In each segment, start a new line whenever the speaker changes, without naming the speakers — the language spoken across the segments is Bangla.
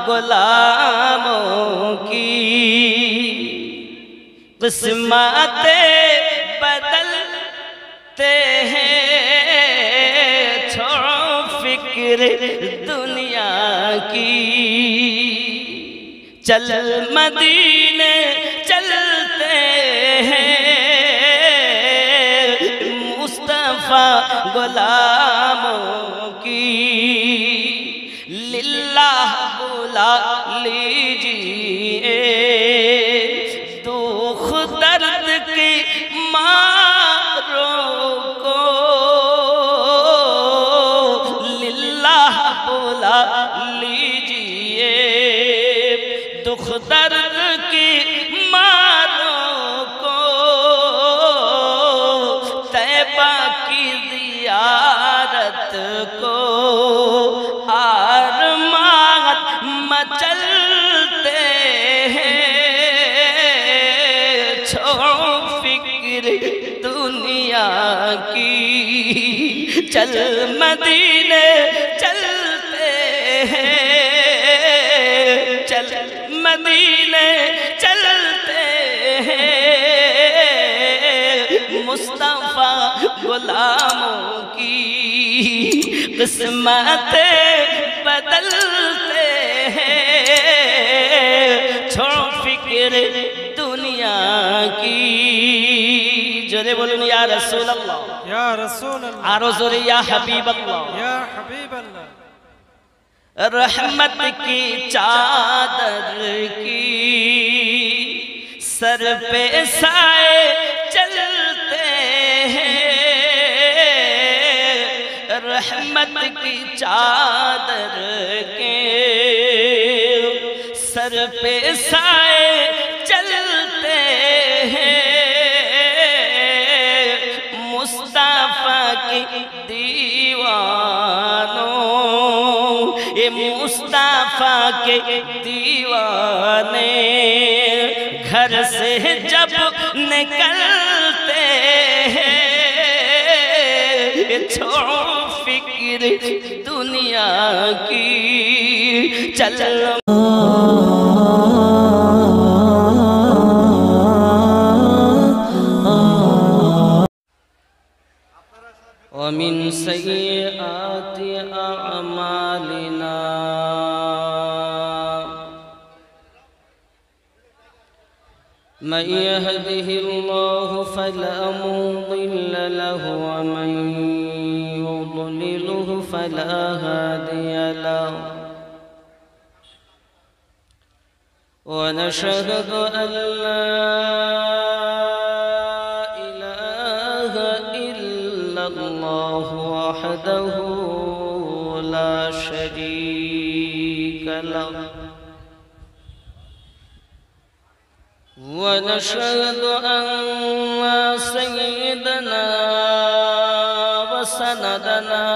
غلاموں کی قسمتیں بدلتے ہیں، چھوڑو فکر دنیا کی، چل مدینے چلتے ہیں، مصطفیٰ غلاموں کی، للہ بلا لیجئے، دکھ درد کی ماروں کو، للہ بلا لیجئے، دکھ درد کی ماروں کو، طیبہ کی زیارت کو آرمان مچلتے ہیں، چھوڑو فکر دنیا کی، چل مدینے چلتے ہیں، چل مدینے چلتے ہیں، مصطفیٰ غلاموں کی قسمتیں بدلتے ہیں، چھوڑو فکر دنیا کی، جرے بولن یا رسول اللہ،
یا رسول اللہ،
آرو زورے یا حبیب اللہ،
یا حبیب اللہ،
رحمت کی چادر کی سر پہ سائے چلتے ہیں، رحمت کی چادر کے سر پہ سائے چلتے ہیں، مصطفیٰ کی دیوانوں، یہ مصطفیٰ کے دیوانے گھر سے جب نکلتے ہیں، چھوڑو فکر دنیا کی، چل ومن سيئات أعمالنا من يهده الله فلا مضل له ومن يضلله فلا هادي له، ونشهد أن لا إله إلا الله وحده لا شريك له، ونشهد أن سيدنا وسندنا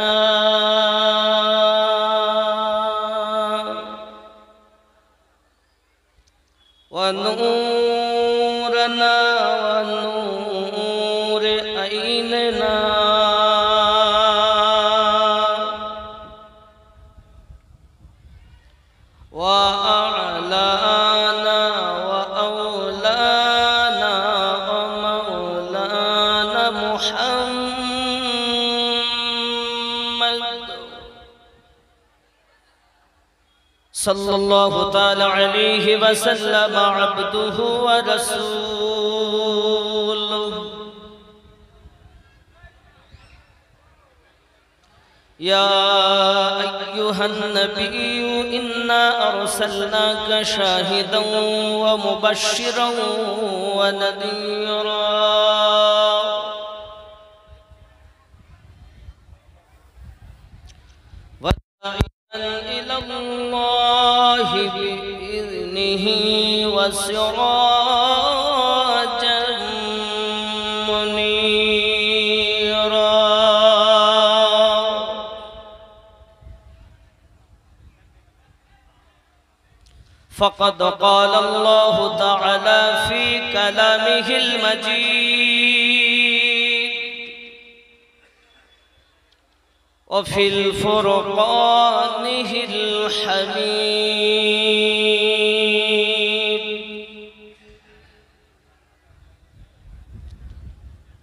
ونورنا ونور عيننا وأعلانا وأولانا ومولانا محمد صلى الله تعالى عليه وسلم عبده ورسوله، يا أيها النبي إنا أرسلناك شاهدا ومبشرا ونذيرا، وداعيا إلى الله بإذنه وسراجا منيرا، فقد قال الله تعالى في كلامه المجيد: وفي الفرقانه الحميد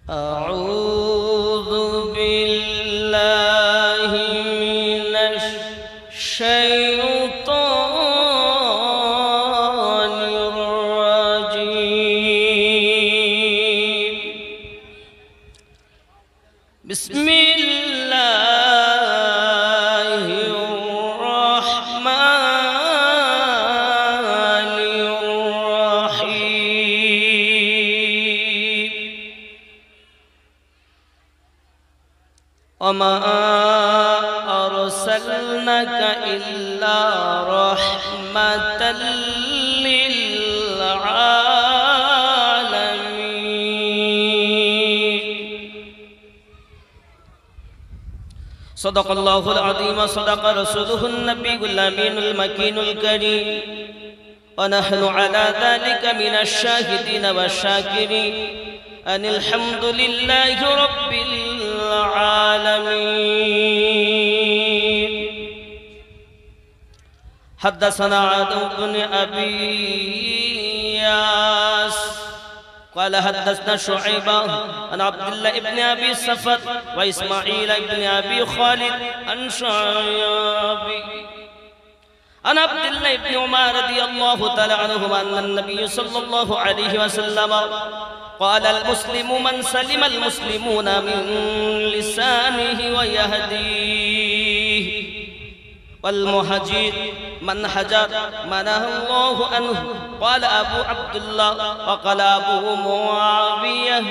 أعوذ بالله من الشيطان الرجيم بسم الله الرحمن الرحيم وما أرسلناك إلا رحمة للعالمين صدق الله العظيم وصدق رسوله النبي الأمين المكين الكريم ونحن على ذلك من الشاهدين والشاكرين أن الحمد لله رب العالمين حدثنا عدو بن أبي ياس قال حدثنا شعيبة عن عبد الله بن أبي صفر وإسماعيل بن أبي خالد عن شعيب عن عبد الله بن عمر رضي الله تعالى عنهما أن النبي صلى الله عليه وسلم قال المسلم من سلم المسلمون من لسانه ويهديه والمهاجر من هجر منه الله عنه قال أبو عبد الله وقال أبو معاوية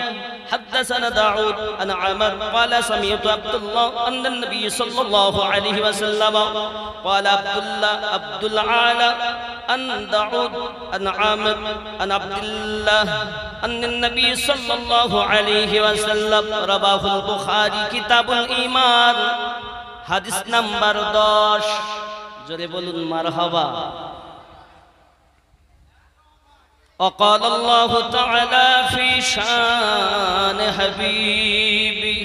حدثنا داود عن عمر قال سمعت عبد الله أن النبي صلى الله عليه وسلم قال عبد العالى أن داود عن عامر عن عبد الله أن النبي صلى الله عليه وسلم رواه البخاري كتاب الإيمان حديث نمبر 10 জোরে বলুন মারহাবা وقال الله تعالى في شان حبيبه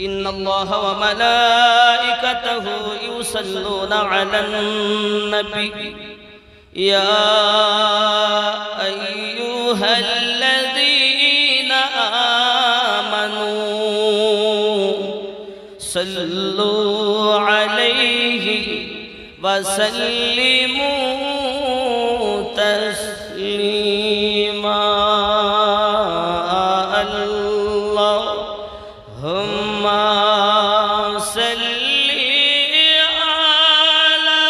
إن الله وملائكته يصلون على النبي يا أيها الذين آمنوا صلوا عليه وسلموا تسليما اللهم صل على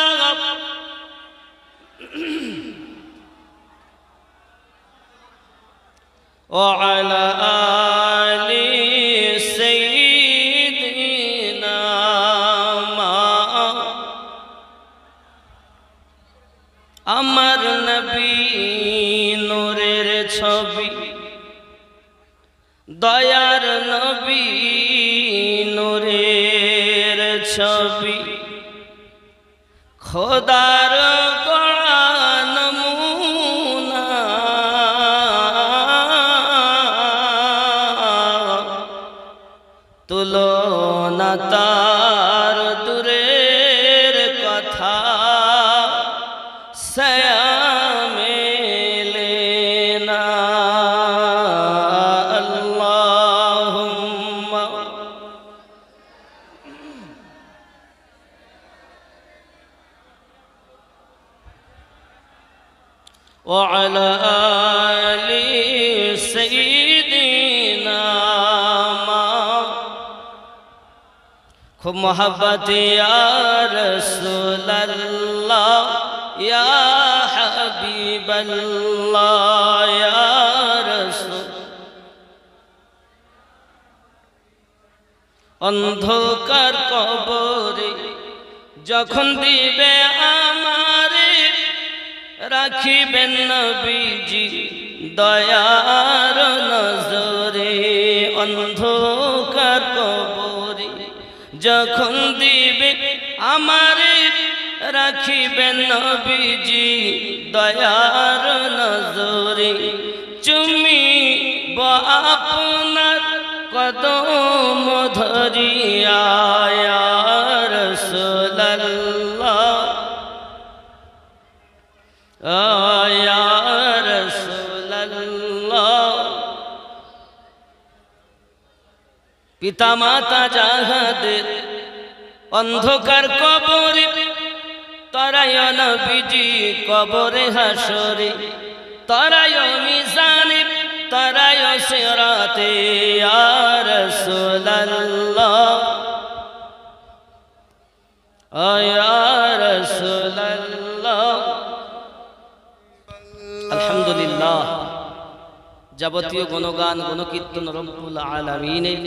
وعلى آل سيدنا আমার নবী নূরের ছবি দয়ার নবী নূরের ছবি খোদার গড়া নমুনা তুলনা তার দূরের কথা سياملنا اللهم وعلى آل سيدنا खूब मोहब्बत या रसूल अल्लाह या हबीब अल्लाह या रसूल अंधकार कबरे যখন দিবে আমারে রাখিবেন নবীজি দয়ার নজরে অন্ধকার কবরে যখন দিবে আমারে রাখিবেন নবীজি দয়ার নজরে চুমিব আপনার কদম ধরিয়া ইয়া রাসূলুল্লাহ পিতা মাতা যাহাদের অন্ধকার কবরে তরায় নবীজি কবরে হাসরে তরায় মিজানে তরায় সিরাতে ইয়া রাসূলুল্লাহ ইয়া রাসূলুল্লাহ। আলহামদুলিল্লাহ, যাবতীয় গুণগান গুণকীর্তন রব্বুল আলামিনের,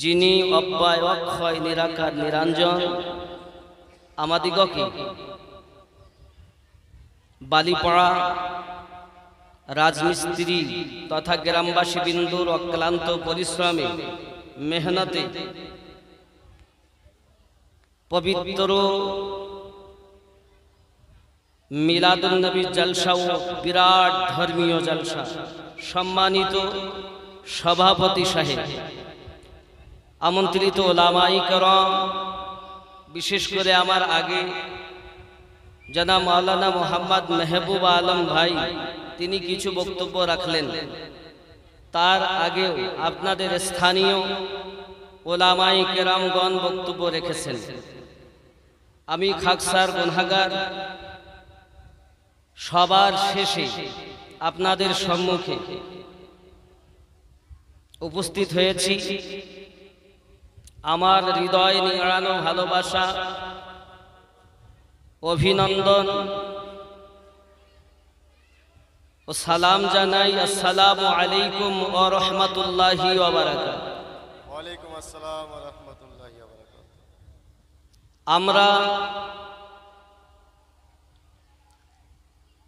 যিনি অব্যয় অক্ষয় নিরাকার নিরঞ্জন আমাদিগকে বালিপাড়া রাজমিস্ত্রি তথা গ্রামবাসী বিন্দুর অক্লান্ত পরিশ্রমে মেহনতে পবিত্র মিলাদুন নবী জলসা ও বিরাট ধর্মীয় জলসা সম্মানিত সভাপতি সাহেব, আমন্ত্রিত ওলামাই কেরাম, বিশেষ করে আমার আগে জনাব মাওলানা মোহাম্মদ মেহবুব আলম ভাই, তিনি কিছু বক্তব্য রাখলেন। তার আগে আপনাদের স্থানীয় ওলামাই কেরামগণ বক্তব্য রেখেছেন। আমি খাকসার গুনাহগার সবার শেষে আপনাদের সম্মুখে উপস্থিত হয়েছি। আমার হৃদয় নিংড়ানো ভালোবাসা, অভিনন্দন ও সালাম জানাই। আসসালামু আলাইকুম ওয়া রাহমাতুল্লাহি ওয়া বারাকাতুহু।
ওয়ালাইকুম আসসালাম ওয়া রাহমাতুল্লাহি ওয়া বারাকাতুহু।
আমরা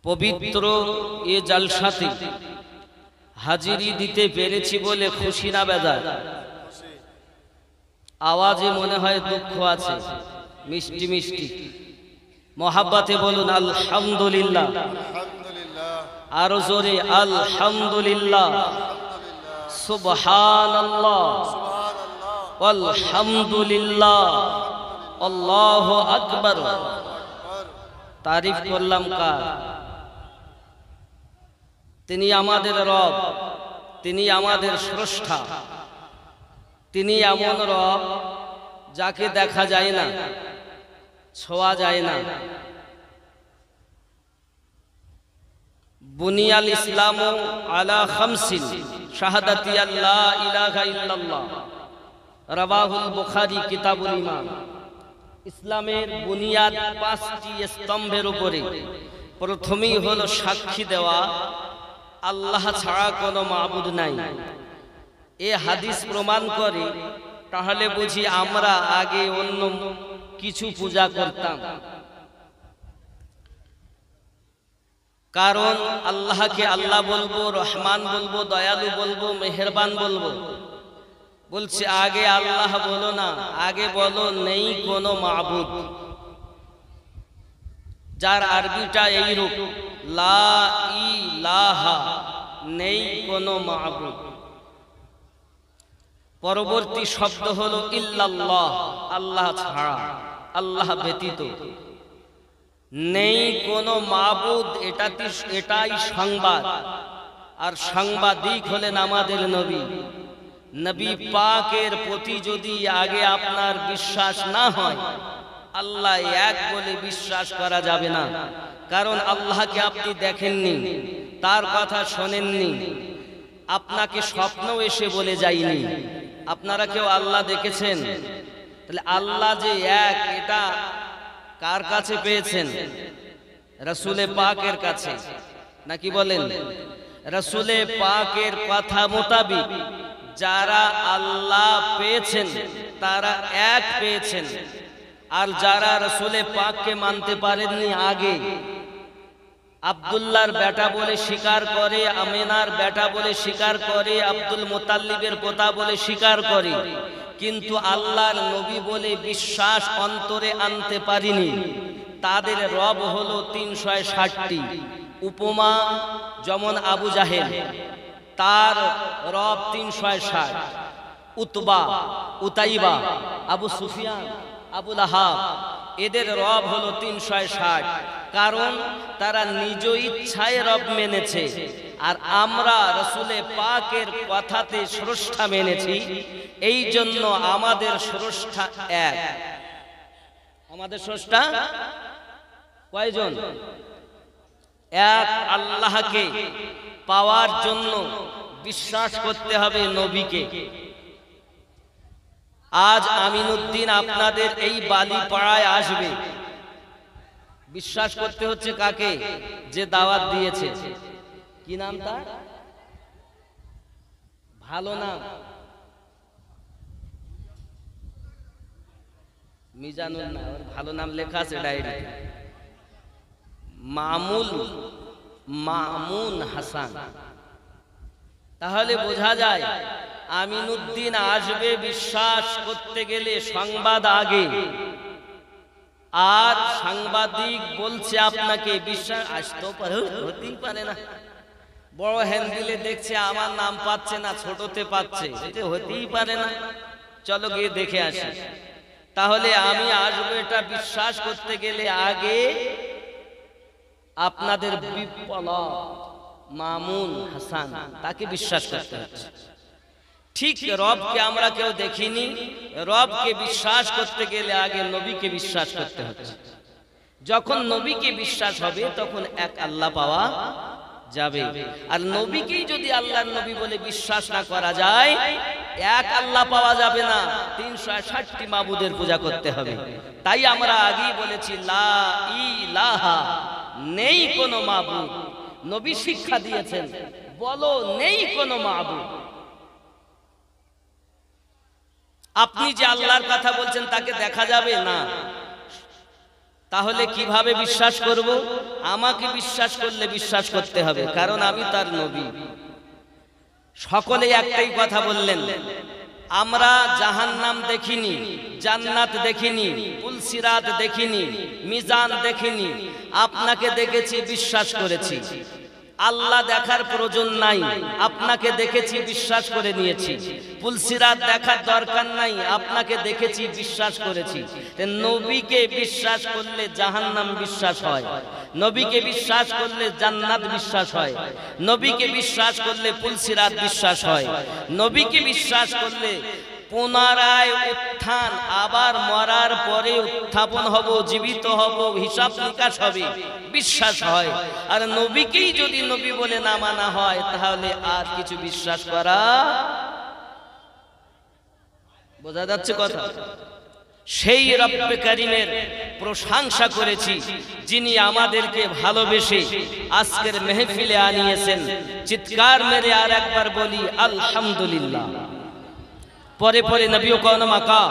পবিত্র এ জলসাতে হাজিরি দিতে পেরেছি বলে খুশি না বেজার? আওয়াজে মনে হয় দুঃখ আছে, মিষ্টি মিষ্টি মোহাব্বতে বলুন আলহামদুলিল্লাহ।
আলহামদুলিল্লাহ,
আরো জোরে আলহামদুলিল্লাহ, সুবহানাল্লাহ,
সুবহানাল্লাহ,
আলহামদুলিল্লাহ, আল্লাহু আকবার। তারিফ করলাম কার? তিনি আমাদের রব, তিনি আমাদের স্রষ্টা। তিনি এমন রব যাকে দেখা যায় না, ছোঁয়া যায় না। বুনিয়াল ইসলাম আলা খামসিন শাহাদাতি আল্লাহ ইলাহা ইল্লাল্লাহ, রাওয়াহুল বুখারী কিতাবুল ঈমান। ইসলামের বুনিয়াদ পাঁচটি স্তম্ভের উপরে। প্রথমেই হলো সাক্ষী দেওয়া আল্লাহ ছাড়া কোনো মাবুদ নাই। এ হাদিস প্রমাণ করে। তাহলে বুঝি আমরা আগে অন্য কিছু পূজা করতাম। কারণ আল্লাহকে আল্লাহ বলবো, রহমান বলবো, দয়ালু বলবো, মেহেরবান বলবো। বলছে আগে আল্লাহ বলো না, আগে বলো নেই কোনো মাবুদ। যার আরবিটা এইরূপ, লা ইলাহা, নেই কোনো মাবুদ। পরবর্তী শব্দ হলো ইল্লাল্লাহ, আল্লাহ ছাড়া, আল্লাহ ব্যতীত নেই কোনো মাবুদ। এটাই সংবাদ। আর সাংবাদিক হলেন আমাদের নবী। নবী পাকের প্রতি যদি আগে আপনার বিশ্বাস না হয়, আল্লাহ এক বলে বিশ্বাস করা যাবে না। কারণ আল্লাহকে আপনি দেখেননি, তার কথা শোনেননি, আপনাকে স্বপ্ন এসে বলে যায়নি। আপনারা কেউ আল্লাহ দেখেছেন? তাহলে আল্লাহ যে এক, এটা কার কাছে পেয়েছেন? রাসূলে পাকের কাছে, নাকি বলেন? রাসূলে পাকের কথা মোতাবিক যারা আল্লাহ পেয়েছেন তারা এক পেয়েছেন। আর যারা রাসূলে পাককে মানতে পারেননি, আগে আব্দুল্লাহর বেটা বলে স্বীকার করে, আমিনার বেটা বলে স্বীকার করে, আব্দুল মুতাল্লিবের পোতা বলে স্বীকার করে, কিন্তু আল্লাহর নবী বলে বিশ্বাস অন্তরে আনতে পারিনি, তাদের রব হলো 360টি। উপমা যেমন আবু জাহেল, তার রব 360। উতবা, উতাইবা, আবু সুফিয়ান, আবু লাহাব, এদের রব হলো 360। কারণ তারা নিজ ইচ্ছায় রব মেনেছে, আর আমরা রাসূলে পাকের কথাতে স্রষ্টা মেনেছি। এই জন্য আমাদের স্রষ্টা এক। আমাদের স্রষ্টা কয়জন? এক আল্লাহকে পাওয়ার জন্য বিশ্বাস করতে হবে নবীকে। আজ আমিনউদ্দিন আপনাদের এই বালিপাড়ায় আসবে, বিশ্বাস করতে হচ্ছে কাকে? যে দাওয়াত দিয়েছে। কি নাম তার? ভালো নাম মিজানুর, না ওর ভালো নাম লেখা আছে ডায়েরি, মামুন হাসান। তাহলে বোঝা যায় আমিনউদ্দিন আসবে বিশ্বাস করতে গেলে সংবাদ আগে, আর সাংবাদিক বলছে আপনাকে বিশ্বাস আসতেও পারে, হতেই পারে না। বড় হ্যান্ডেলে দেখছে আমার নাম পাচ্ছে না, ছোটতে পাচ্ছে, এটা হতেই পারে না, চলো গিয়ে দেখে আসি। তাহলে আমি আসবো এটা বিশ্বাস করতে গেলে আগে আপনাদের বিপ্লব মামুন হাসান তাকে বিশ্বাস করতে হচ্ছে। ঠিক রবকে আমরা কেউ দেখিনি, রবকে বিশ্বাস করতে গেলে আগে নবীকে বিশ্বাস করতে হচ্ছে। যখন নবীকে বিশ্বাস হবে তখন এক আল্লাহ পাওয়া যাবে। আর নবীকেই যদি আল্লাহর নবী বলে বিশ্বাস না করা যায়, এক আল্লাহ পাওয়া যাবে না, 360টি মাবুদের পূজা করতে হবে। তাই আমরা আগেই বলেছি লা ইলাহা, নেই কোনো মাবুদ। নবী শিক্ষা দিয়েছেন, বলো নেই কোনো মাবুদ। আপনি যে আল্লাহর কথা বলছেন তাকে দেখা যাবে না, তাহলে কিভাবে বিশ্বাস করব? আমাকে বিশ্বাস করলে বিশ্বাস করতে হবে, কারণ আমি তার নবী। সকলে একটাই কথা বললেন, আমরা জাহান্নাম দেখিনি, জান্নাত দেখিনি, পুলসিরাত দেখিনি, মিজান দেখিনি, আপনাকে দেখেছি বিশ্বাস করেছি। আল্লাহ দেখার প্রয়োজন নাই, আপনাকে দেখেছি বিশ্বাস করে নিয়েছি। পুলসিরাত দেখার দরকার নাই, আপনাকে দেখেছি বিশ্বাস করেছি। নবীকে বিশ্বাস করলে জাহান্নাম বিশ্বাস হয়, নবীকে বিশ্বাস করলে জান্নাত বিশ্বাস হয়, নবীকে বিশ্বাস করলে পুলসিরাত বিশ্বাস হয়, নবীকে বিশ্বাস করলে পুনরায় উত্থান, আবার মরার পরে উত্থাপন হব, জীবিত হব, হিসাব নিকাশ হবে, বিশ্বাস হয়। আর নবীকেই যদি নবী বলে না মানা হয়, তাহলে আর কিছু বিশ্বাস করা, বোঝা যাচ্ছে কথা? সেই রব্বে কারীমের প্রশংসা করেছি, যিনি আমাদেরকে ভালোবেসে আজকের মেহফিলে আনিয়েছেন। চিৎকার মেরে আর একবার বলি আলহামদুলিল্লাহ। পরে পরে নবী কাওন মাকা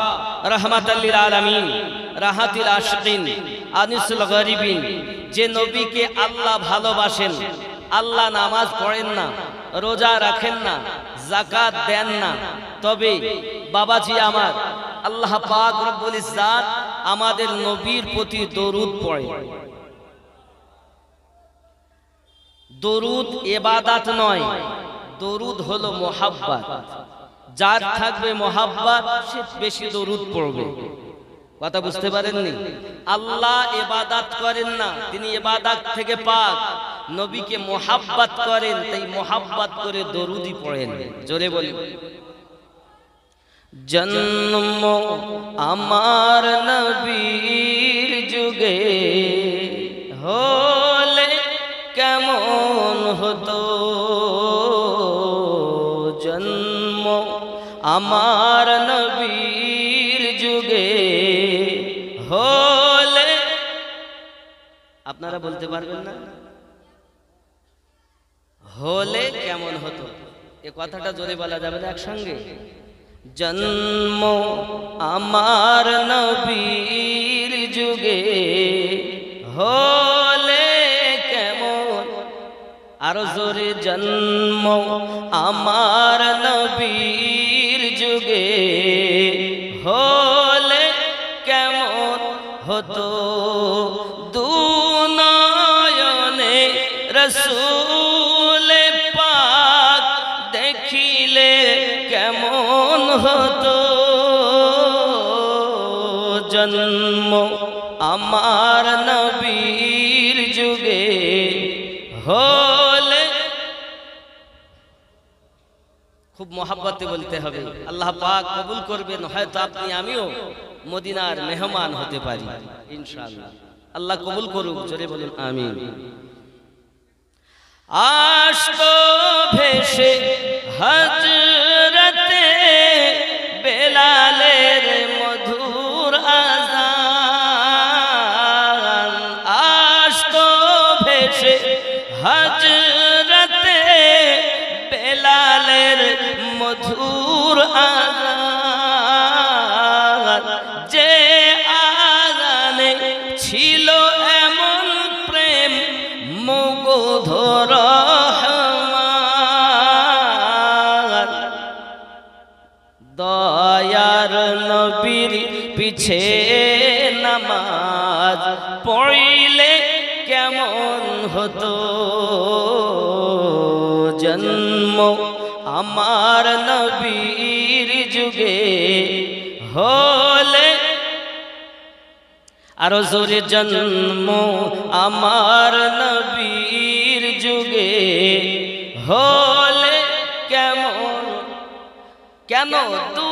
রাহমাতাল লিল আলামিন, রাহাতিল আশিকিন, আনিসুল গরিবিন, যে নবীকে আল্লাহ ভালোবাসেন। আল্লাহ নামাজ পড়েন না, রোজা রাখেন না, যাকাত দেন না, তবে বাবাজি আমার আল্লাহ পাক রব্বুল ইজ্জাত আমাদের নবীর প্রতি দরুদ পড়ে। দরুদ ইবাদত নয়, দরুদ হলো মোহাব্বত। যার থাকবে মোহাব্বত সে বেশি দরুদ পড়বে। কথা বুঝতে পারেননি? আল্লাহ ইবাদত করেন না, তিনি ইবাদত থেকে পাক। নবীকে মোহাব্বত করেন, তাই মোহাব্বত করে দরুদই পড়েন। জোরে বলি জন্ম আমার নবীর যুগে হলে কেমন হতো, জন্ম আমার নবীর যুগে হলে, আপনারা বলতে পারবেন না হলে কেমন হতো? এ কথাটা জোরে বলা যাবে না একসঙ্গে? জন্ম আমার নবীর যুগে হলে কেমন, আরো জোরে জন্ম আমার নবীর যুগে হলে কেমন হতো, দুনয়নে রাসূল পাক দেখিলে কেমন হতো, জন্ম আমার নবীর মহাব্বতে বলতে হবে। আল্লাহ পাক কবুল করবেন, হয়তো আপনি আমিও মদিনার মেহমান হতে পারি ইনশাআল্লাহ। আল্লাহ কবুল করুক, জোরে বলুন আমিন। আসতো ভেসে হযরতে বেলালের মধুর আযান, আসতো ভেসে হযরতে বেলালের মধুর আযান, যে আযানে ছিল এমন প্রেম মুগ্ধ রহমান, দয়ার নবীর পিছে নামাজ পড়িলে কেমন হতো জন্ম আমার নবীর যুগে হলে, আরো জোরে জন্ম আমার নবীর যুগে হলে কেমন, কেন দু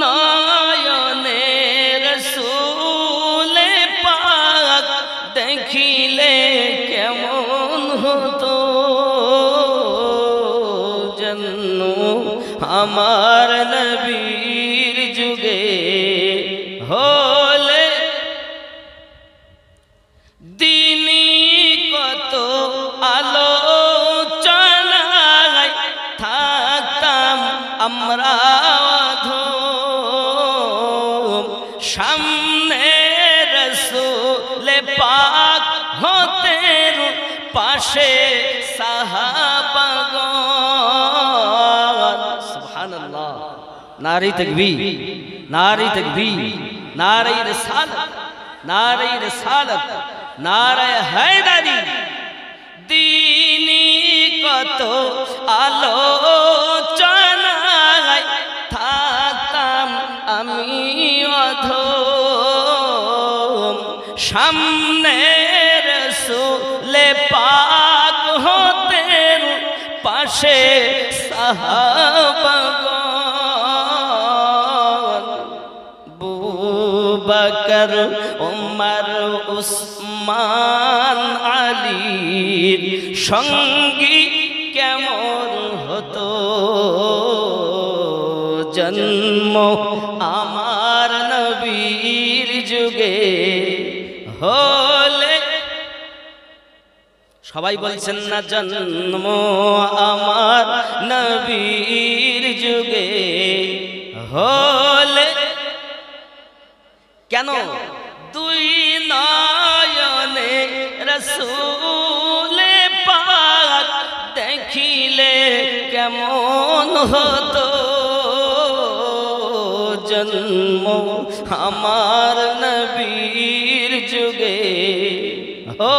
নয়নে রাসূলে পাক দেখিলে কেমন হতো জন্ম আমার নবীর যুগে হলে, দিনী কত আলোচনায় থাকতাম আমরা অধম, সামনে রাসূলে পাক হতেন, পাশে সাহাবাগণ। সুবহানাল্লাহ, নারে তাকবীর, নারে তাকবীর, নারে রিসালাত, নারে রিসালাত, নারে হায়দারি। দিনী কত আলোচনায় থাকতাম আমি অধম, সামনে রাসূলে পাক হতেন, পাশে সাহাবাগণ। আবু বকর ওমর উসমান আলীর সঙ্গী কেমন হতো জন্ম আমার নবীর যুগে হলে, সবাই বলছেন না জন্ম আমার নবীর যুগে হলে, কেন দুই নয়নে রাসূলে পাক দেখিলে কেমন হতো জন্ম আমার নবীর যুগে হো,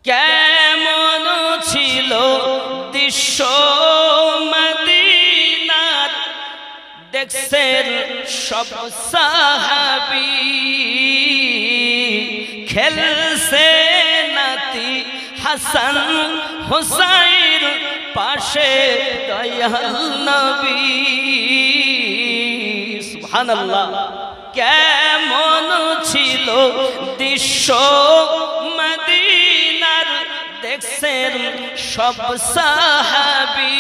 কেমন ছিল দৃশ্য মদিনার, দেখছেন সব সাহাবী, খেলছে নাতি হাসান হুসাইন, পাশে দয়াল নবী। সুবহানাল্লাহ, কেমন ছিল দৃশ্য মদিনার, দেখছেন সব সাহাবী,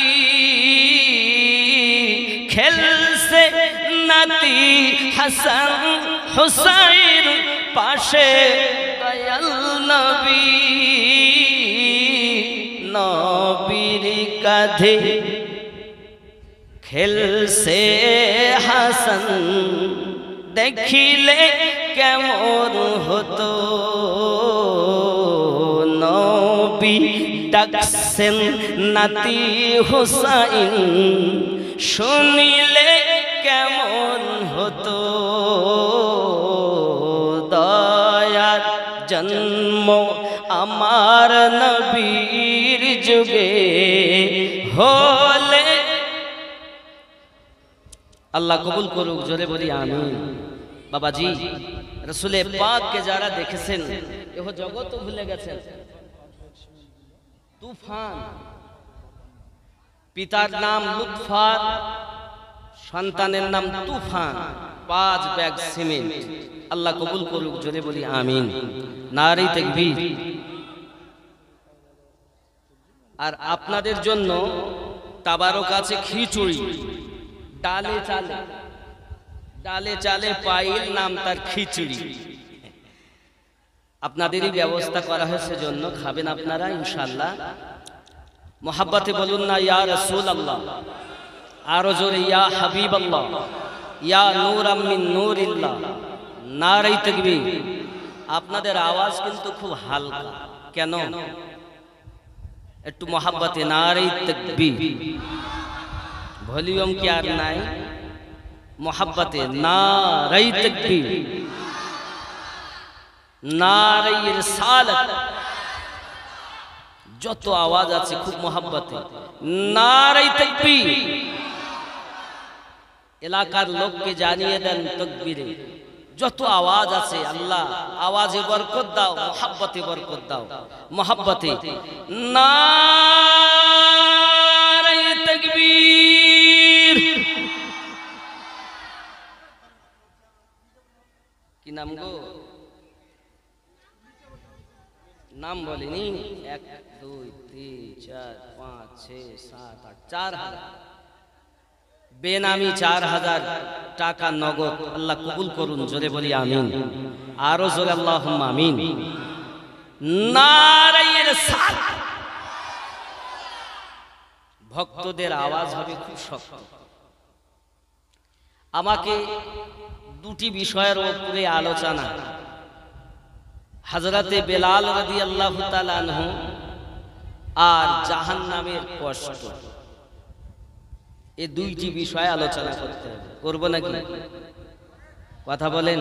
খেলছে নাতি হাসান হুসাইন, পাশে দয়াল নবী। নবীর কাঁধে খেলছে হাসান, দেখিলে কেমন হতো নবী ডাকছেন নাতি হুসাইন, শুনিলে কেমন হতো দয়ার জন্ম আমার নবীর যুগে হলে। আল্লাহ কবুল করুক, জোরে বলি আমিন। বাবাজি রাসূলে পাককে যারা দেখেছেন এহ জগৎ ভুলে গেছেন। তুফান পিতার নাম লুৎফার, সন্তানের নাম তুফান, 5 ব্যাগ সিমেন্ট। আল্লাহ কবুল করুক, জোরে বলি আমিন। নারে তাকবীর। আর আপনাদের জন্য তাবারক আছে খিচুড়ি, ডালে চালে, ডালে চালে পাইল, নাম তার খিচুড়ি। আপনাদেরই ব্যবস্থা করা হয়েছে, জন্য খাবেন আপনারা ইনশাআল্লাহ। মোহাব্বতে বলুন না ইয়া রাসূলুল্লাহ, আরো জোরে ইয়া হাবিবাল্লাহ, ইয়া নূরাম মিন নূরিল্লাহ। নারে তাকবীর। আপনাদের আওয়াজ কিন্তু খুব হালকা, কেন? একটু মোহাব্বতে নারে তাকবীর। ভলিউম কি আর নাই? মোহাব্বতে নারে তাকবীর, নারে রিসালাত। যত আওয়াজ আছে খুব মোহাব্বতে নারে তাকবীর। এলাকার লোককে জানিয়ে দেন তাকবীরে। যত আওয়াজ আছে আল্লাহ আওয়াজে বরকত দাও, মোহাব্বতে বরকত দাও। মোহাব্বতে নারে তাকবীর। কি নাম গো? নাম বলিনি। 1 2 3 4 5 6 7 8 4000 বেনামি 4000 টাকা নগদ। আল্লাহ কবুল করুন, জোরে বলি আমিন। আরো জোরে আল্লাহুম্মা আমিন। নারে রিসালাত। ভক্তদের আওয়াজ হবে খুব শক্ত। আমাকে দুটি বিষয়ের উপরে আলোচনা, হযরতে বেলাল রাদিয়াল্লাহু তাআলা আনহু আর জাহান্নামের কষ্ট, এই দুইটি বিষয়ে আলোচনা করতে হবে। করব নাকি? কথা বলেন।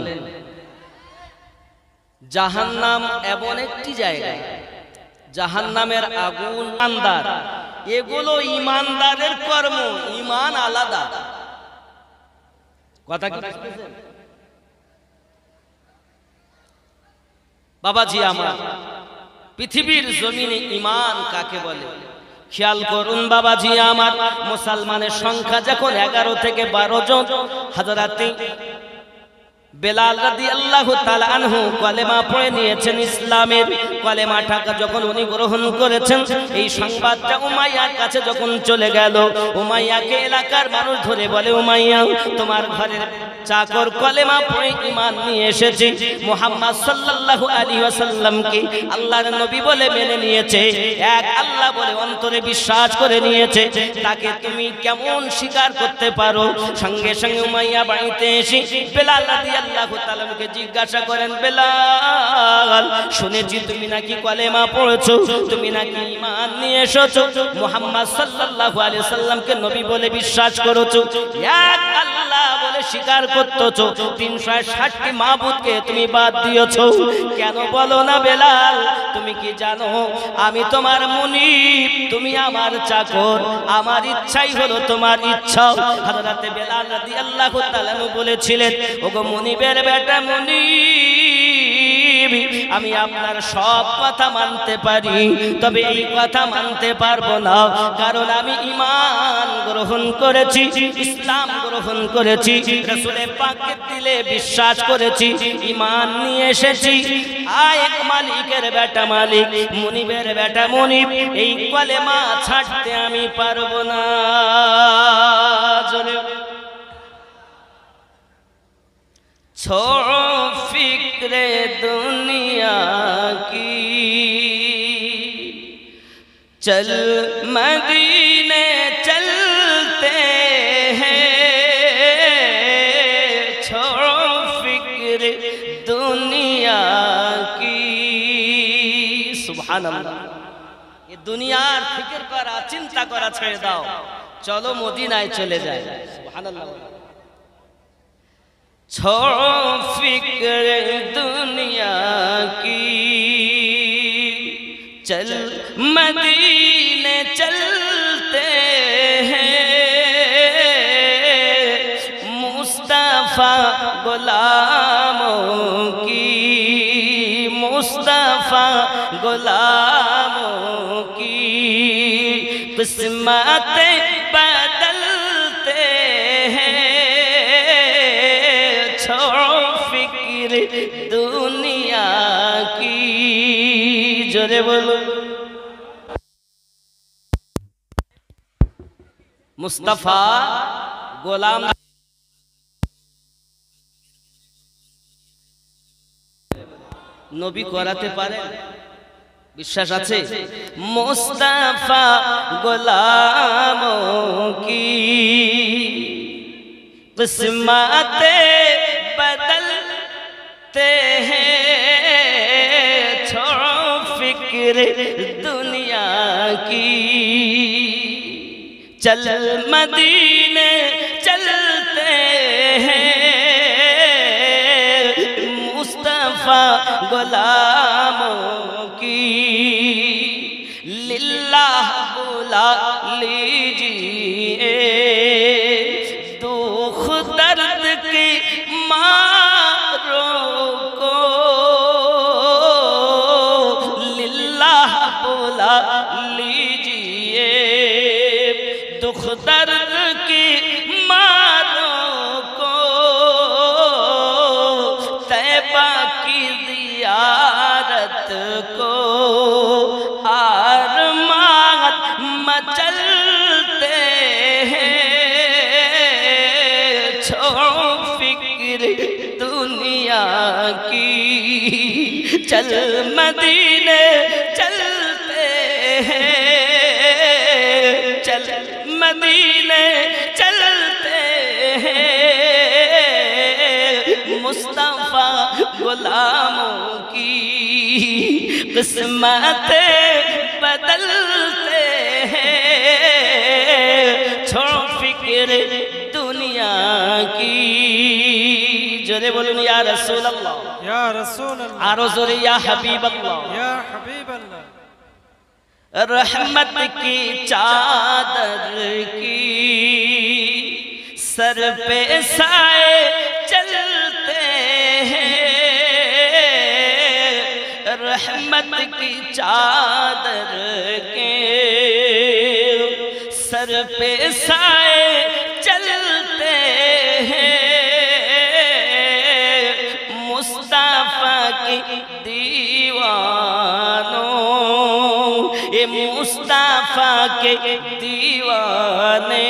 জাহান্নাম এমন একটি জায়গা, জাহান্নামের আগুন ইমানদার, এগুলো ইমানদারের কর্ম, ইমান আলাদা। কথা কি বুঝতেছেন বাবাজি আমার? পৃথিবীর জমিনে ইমান কাকে বলে খেয়াল করুন বাবাজি আমার। মুসলমানের সংখ্যা যখন 11 থেকে 12 জন, হযরতে বেলাল রাদিয়াল্লাহু তাআলা আনহু কলেমা পড়ে নিয়েছেন, ইসলামের কলেমাটা যখন উনি গ্রহণ করেছেন, এই সংবাদটা উমাইয়ার কাছে যখন চলে গেল, উমাইয়াকে এলাকার মানুষ ধরে বলে, উমাইয়া তোমার ঘরের চাকর কলেমা পড়ে ঈমান নিয়ে এসেছে, মুহাম্মদ সাল্লাল্লাহু আলাইহি ওয়াসাল্লামকে আল্লাহর নবী বলে মেনে নিয়েছে, এক আল্লাহ বলে অন্তরে বিশ্বাস করে নিয়েছে, তাকে তুমি কেমন স্বীকার করতে পারো? সঙ্গে সঙ্গে উমাইয়া বাড়িতে এসে বেলাল রাদিয়াল্লাহু তাআলাকে জিজ্ঞাসা করেন, বেলাল শুনেছি তুমি নাকি কলেমা পড়েছো, তুমি নাকি ঈমান নিয়ে এসেছো, মুহাম্মদ সাল্লাল্লাহু আলাইহি ওয়াসাল্লামকে নবী বলে বিশ্বাস করেছো, এক আল্লাহ বলে স্বীকার করতেছো, 360টি মাবুদকে তুমি বাদ দিয়েছো, কেন বলো না বেলাল? তুমি কি জানো আমি তোমার মুনিব, তুমি আমার চাকর, আমার ইচ্ছাই হলো তোমার ইচ্ছা। হযরত বেলাল রাদিয়াল্লাহু তাআলা বলেছিলেন, ওগো মুনিবের বেটা মুনিব, আমি আপনার সব কথা মানতে পারি, তবে এই কথা মানতে পারবো না, কারণ আমি ঈমান গ্রহণ করেছি, ইসলাম গ্রহণ করেছি, রাসূলের পাকের দিলে বিশ্বাস করেছি, ঈমান নিয়ে এসেছি। আয় মালিকের বেটা মালিক, মুনিবের বেটা মুনিব, এই কলেমা ছাড়তে আমি পারবো না। छोड़ो फिक्रे दुनिया की, चल मदीने चलते हैं, छोड़ो फिक्रे दुनिया की। सुभान अल्लाह। ये दुनियार फिक्र करा, चिंता करा ছেড়ে দাও, চলো মদিনায় চলে যাই। সুবহানাল্লাহ। छोड़ो फिक्र दुनिया की, चल मदीने चलते हैं, मुस्तफा गुलामों की, मुस्तफा गुलामों की किस्मत फिक्र दुनिया की। जोरे बोलो। मुस्तफा गोलाम নবী করাতে পারে, বিশ্বাস আছে? মুস্তাফা গোলামোं की किस्मते बदलते हैं, छोड़ो फिक्र दुनिया की। चल मदीने चलते हैं, मुस्तफा गुलामों की। लिल्लाह बुला लीजिए, दुख दर्द की मारों को। लिल्लाह बुला लीजिए, दुख दर्द की मारों को। तैबा की ज़ियारत को आरमान मचलते हैं, छोड़ो फिक्र दुनिया की। चल मदीने चलते हैं, चल मदीने चलते हैं, मुस्तफा गुलामों की किस्मतें बदलते हैं, छोड़ो फिक्र दुनिया की। जोरे बोलूं या रसूल अल्लाह,
या रसूल अल्लाह,
आरो जोरे या हबीब अल्लाह।
या हबीब अल्लाह।
रहमत की चादर की सर पे साए चलते हैं, रहमत की चादर के सर पे साए चलते हैं, मुस्तफा की दीवानों, ये मुस्तफा के दीवाने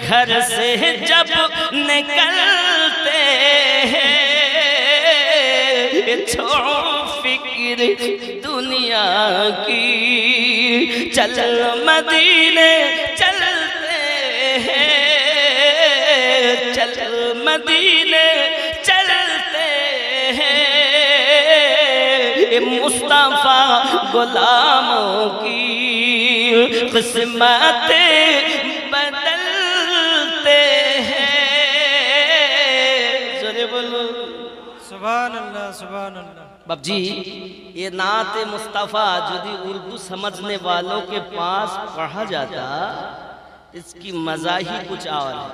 घर से जब निकलते हैं, छोड़ो फिक्र दुनिया की। चल मदीने चलते हैं, चल मदीने चलते हैं, मुस्तफा गुलामों की किस्मतें बदलते हैं। जोरे बोलो
सुभान अल्लाह, सुभान अल्लाह।
बाप जी, ये नात मुस्तफ़ा यदि उर्दू समझने वालों के पास पढ़ा जाता, इसकी मजा ही कुछ और है।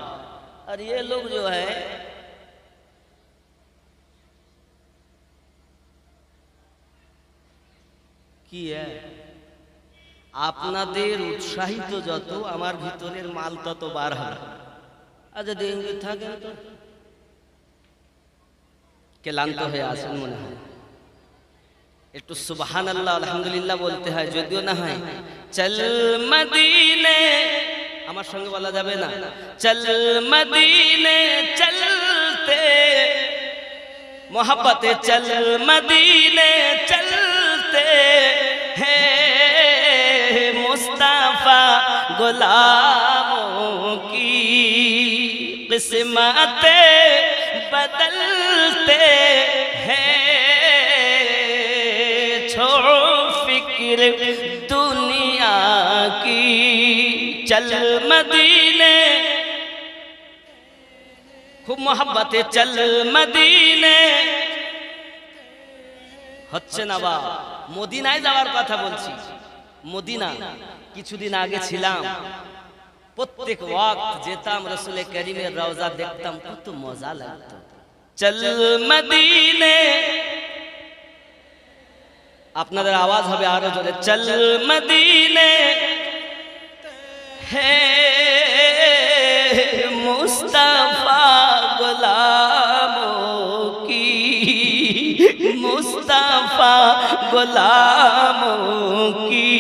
और ये लोग जो है কি আপনাদের উৎসাহিত যত আমার ভিতরের মাল তত বার হবে। আজ দেখবে থাকেন তো ক্লান্ত হয়ে আসেন মনে হয়, একটু সুবহানাল্লাহ আলহামদুলিল্লাহ বলতে হয়, যদিও না হয় চল মদিনে, আমার সঙ্গে বলা যাবে না, চল মদিনে চলতে मोहब्बते चल मदीने चलते हैं, मुस्तफा गुलामों की किस्मतें बदलते हैं, छोड़ो फिक्र दुनिया की। चल मदीने खूब मोहब्बते चल मदीने হচ্ছে না বা মদিনায় যাওয়ার কথা বলছি। মদিনা কিছুদিন আগে ছিলাম, প্রত্যেক ওয়াক্ত যেতাম, রাসূল করিমের রওজা দেখতাম, কত মজা লাগতো। চল মদিনে, আপনাদের আওয়াজ হবে আরো জোরে, চল মদিনে হে मुस्तफा गुलामों की मुस्तफा गुलामों की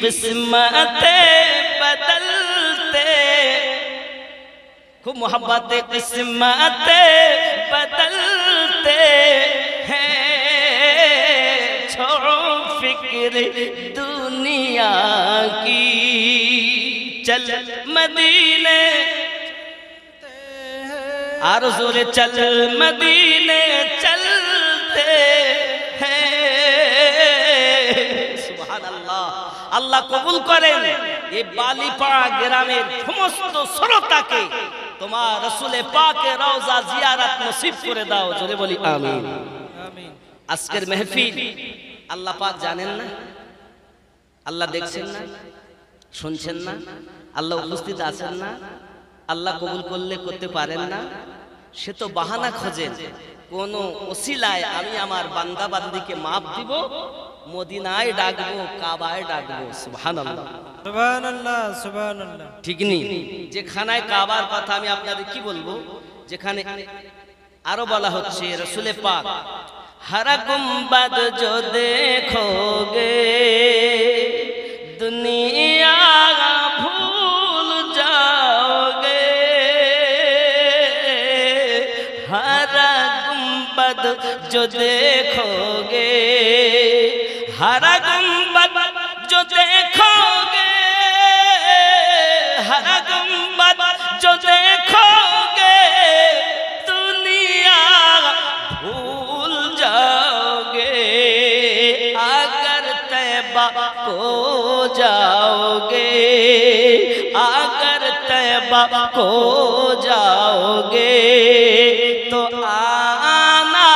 किस्मतें बदलते, खूब मोहब्बत किस्मतें बदलते हैं। छोड़ो फिक्र दुनिया की, चल मदीने आरज़ू रे चल मदीने चलते हैं। सुभान अल्लाह। আল্লাহ কবুল করেন এই বালিপাড়া গ্রামের সমস্ত শ্রোতাকে তোমার রাসূলে পাকের রওজা জিয়ারত নসিব করে দাও, জোরে বলি আমিন।
আমিন।
আজকের মেহফিল আল্লাহ পাক জানেন না? আল্লাহ দেখছেন না? শুনছেন না? আল্লাহ উপস্থিত আছেন না? আল্লাহ কবুল করলে করতে পারেন না? সে তো বাহানা খোঁজেন, কোন ওসিলায় আমি আমার বান্দা বান্দিকে মাফ দিব, মদিনায় ডাকবো, কাবায় ডাকবো। সুবহানাল্লাহ
সুবহানাল্লাহ সুবহানাল্লাহ।
ঠিক নি? যেখানে কাবার কথা আমি আপনাদের কি বলবো, যেখানে আরো বলা হচ্ছে রাসূলে পাক हर गुंबद जो देखोगे दुनिया भूल जाओगे, हर गुंबद जो देखोगे, हर गुंबद जो देखोगे, हर गुंबद जो देखोगे दुनिया भूल जाओगे, अगर तैबा को जाओगे, अगर तैबा को जाओगे तो आना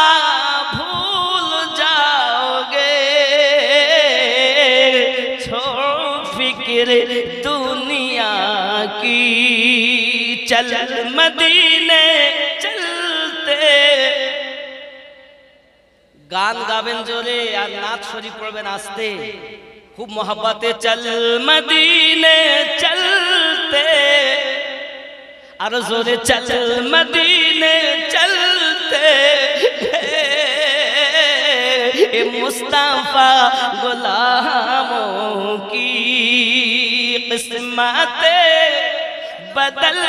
भूल जाओगे। छोड़ो फिक्र दुनिया की, चल मदीने चलते। গান গাবেন জোরে আর নাচ শরীফ পড়বেন আস্তে, খুব মোহাব্বতে চল মদিনে চলতে, আর জোরে চল মদিনে চলতে। এ মুস্তাফা গুলামোं की किस्मतें बदल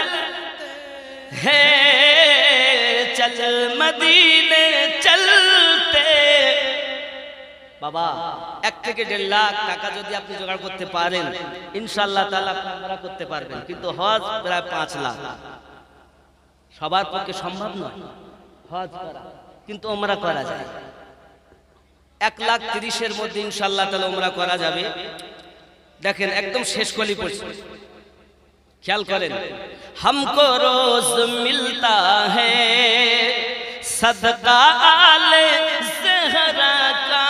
है, चल मदीने चलते। বাবা 1 থেকে 1.5 লাখ টাকা যদি আপনি জোগাড় করতে পারেন ইনশাআল্লাহ তাআলা আপনি উমরা করতে পারবেন, কিন্তু হজ প্রায় 5 লাখ সবার পক্ষে সম্ভব নয় হজ করা, কিন্তু উমরা করা যায়। 1,30,000 এর মধ্যে ইনশাআল্লাহ তাআলা উমরা করা যাবে। দেখেন একদম শেষ কলি পড়ছি, ख्याल करें। हमको रोज मिलता है सदका आले ज़हरा का,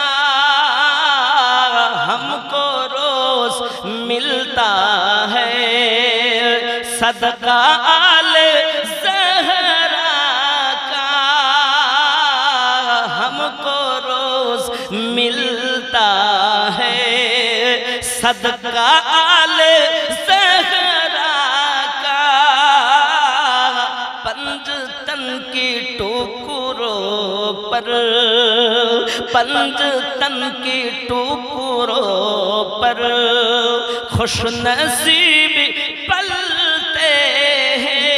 हमको रोज मिलता है सदका आले ज़हरा का, हमको रोज मिलता है सदका आले ज़हरा का। पंजतन की टुकड़ों पर, पंजतन की टुकड़ों पर खुश नसीब पलते हैं।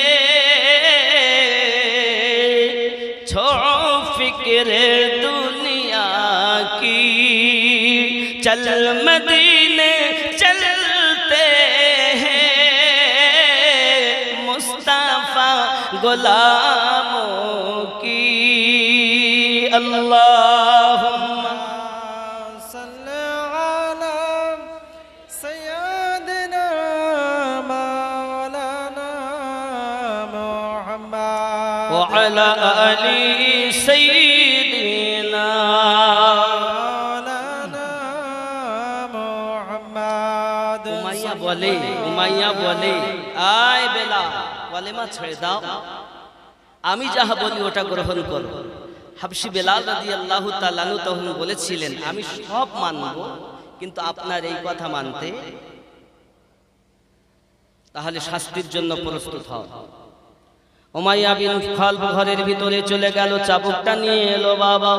छोड़ो फिक्र दुनिया की, चल मदीने चलते हैं। मुस्तफा गुलामों की अल्लाहुम्मा
सल्ले अला सय्यदिना मौलाना मुहम्मद
व अला आलि सय्यदिना
मौलाना मुहम्मद।
উমাইয়া বলে আয় বেলা কলেমা ছেড়ে দাও, আমি যাহা বলি ওটা গ্রহণ করো। হাবশি বেলাল রাদিয়াল্লাহু তাআলা আনহু তখন বলেছিলেন আমি সব মানব, কিন্তু আপনার এই কথা মানতে তাহলে শাস্তির জন্য প্রস্তুত হও। উমাইয়া বিন খালব ঘরের ভিতরে চলে গেল, চাবুকটা নিয়ে এলো বাবা।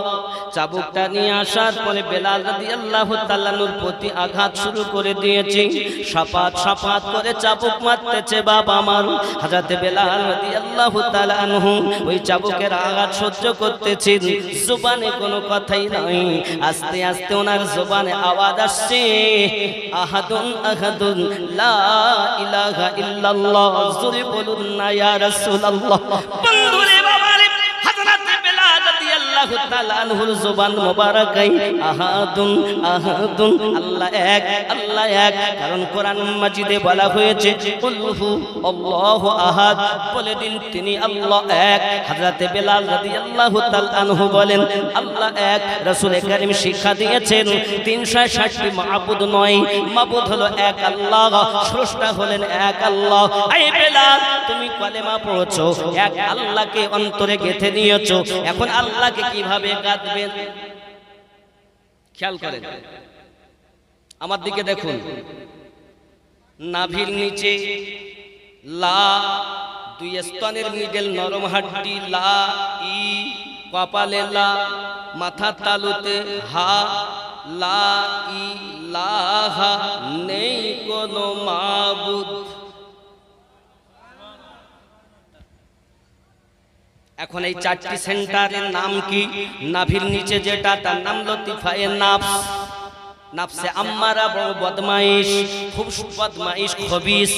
চাবুকটা নিয়ে আসার পরে বেলাল রাদিয়াল্লাহু তাআলা নূর প্রতি আঘাত শুরু করে দিয়েছে। সাপাত সাপাত করে চাবুক মারতেছে বাবা আমার। হযরত বেলাল রাদিয়াল্লাহু তাআলা আনহু ওই চাবুকের আঘাত সহ্য করতেছেন, জবানে কোনো কথাই নাই। আস্তে আস্তে ওনার জবানে আওয়াজ আসছে, আহাদুন আহাদুন লা ইলাহা ইল্লাল্লাহ। জোরে বলুন না ইয়া রাসূলুল্লাহ। বন্ধুরে বাবারে, হযরত বেলাল রাদিয়াল্লাহু তাআলা আনহুর জবান মোবারকাই আহাদুন আহাদুন, আল্লাহ এক আল্লাহ এক। কারণ কোরআন মাজিদে বলা হয়েছে কুলহু আল্লাহু আহাদ, বলে দিন তিনি আল্লাহ এক। হযরত বেলাল রাদিয়াল্লাহু তাআলা আনহু বলেন আল্লাহ এক। রাসূল কারীম শিক্ষা দিয়েছেন 360টি মাবুদ নয়, মাবুদ হলো এক আল্লাহ, স্রষ্টা হলেন এক আল্লাহ। এই বেলাল, তুমি কালেমা পড়ছো, এক আল্লাহকে অন্তরে গেঁথে নিয়েছো, এখন আল্লাহকে কিভাবে গাঁথবেন? খেয়াল করেন, আমার দিকে দেখুন। নাভির নিচে লা, দুই স্তনের মিডল নরম হাড্ডি লা ই, কপালে লা, মাথার তালুতে হা, লা ইলাহা, নেই কোনো মাবুদ। এখন এই চারটি সেন্টারের নাম কি? নাভির নিচে যেটা, তার নাম লতিফায়ে নাফস। নাফসে আম্মারা বড় বদমাইশ, খুব বদমাইশ খবিস।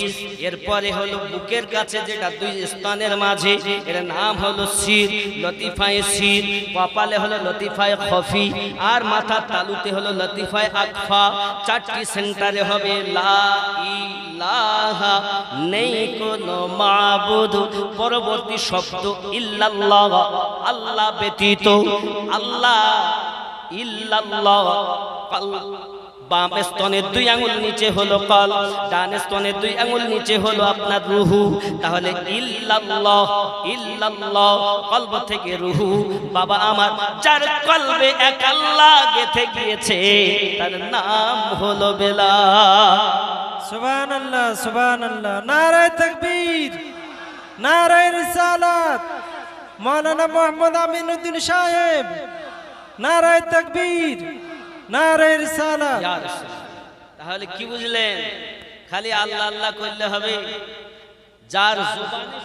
এরপরে হলো বুকের কাছে যেটা দুই স্তনের মাঝে, এর নাম হলো সির, লতিফায়ে সির। কপালে হলো লতিফায়ে খফি, আর মাথার তালুতে হলো লতিফায়ে আকফা। চারটি সেন্টারে হবে লা ইলাহা, নেই কোনো মাবুদ। পরবর্তী শব্দ ইল্লাল্লাহ, আল্লাহ ব্যতীত, আল্লাহ ইল্লাল্লাহ। বাম স্তনের 2 আঙ্গুল নিচে হলো কল, ডান স্তনের 2 আঙ্গুল নিচে হলো আপনার রুহু। তাহলে ইল্লাল্লাহ ইল্লাল্লাহ, কলব থেকে রুহু। বাবা আমার, যার কলবে এক আল্লাহ গেথে গিয়েছে, তার নাম হলো বেলাল।
সুবহানাল্লাহ সুবহানাল্লাহ। নারায়ে তাকবীর, নারায়ে রিসালাত, মাওলানা মুহাম্মদ আমিনউদ্দিন সাহেব। নারায়ে তাকবীর, নারায়ে রিসালাত।
তাহলে কি বুঝলেন? খালি আল্লাহ আল্লাহ করলে হবে? যার জবানে